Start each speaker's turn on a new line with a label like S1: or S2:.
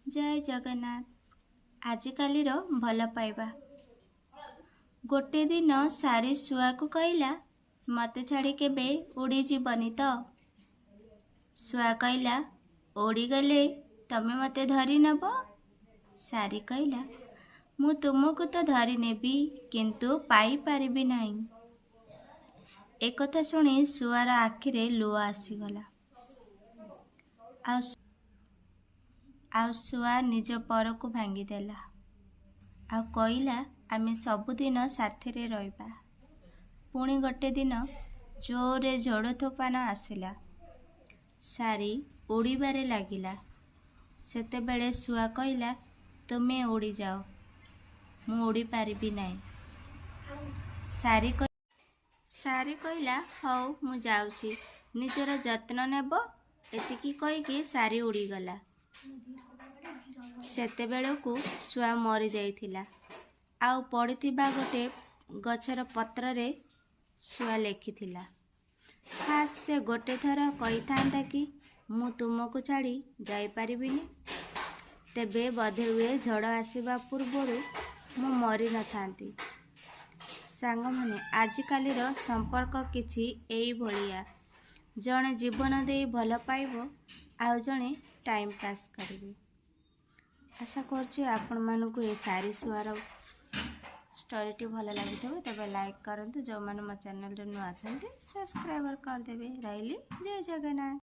S1: जय जगन्नाथ। आजिकाली रो भल पाइबा। गोटे दिन सारी शुआ को कहला मते छाड़ी केबे उड़ी जीवनी तो। शुआ कहला उड़ी गले तमे मते धरी नब। सारी कहला मु तुमको तो धरी नेबी किंतु पाई पारिबी नहीं। एक कथा सुनी शुआर आखिरे लुह आसीगला। आउ शुआ निज पर को भांगी देला आउ कहला आमे सबुदिन साथीरे रहिबा। पुणी गोटे दिन जोरे झड़ तोफान आसिला। सारी उड़ीबारे लागिला। सेतेबेले शुआ कहला तुमे उड़ी जाओ मु उड़ी पारिबी नहीं। सारी कहला हौ मु जाउची निजर जत्न नेब। एतिकी कहीकि सारी उड़ीगला। सेतेबेलकु शुआ मरी जाइथिला। आउ पड़िथिबा गोटे गछर पत्ररे शुआ लेखिथिला खास से गोटे थर कही कि मु तुमको छाड़ी जाई पारिबिनी। तेबे बधे हुए झड़ आसीबा पूर्वरु मु मरी न थांती। सांग माने आजिकाली रो संपर्क किछि एई भलिया। जणे जीवन देई भल पाइबो आउ जणे टाइम पास करिवे। आशा करछि आपण मानकु ए सारी शुआर स्टोरीटी भल लगी तेबे लाइक करंतु। जो माने मो चैनल रे नुआ अछंती सब्सक्राइबर कर देबे। रहिली जय जगन्नाथ।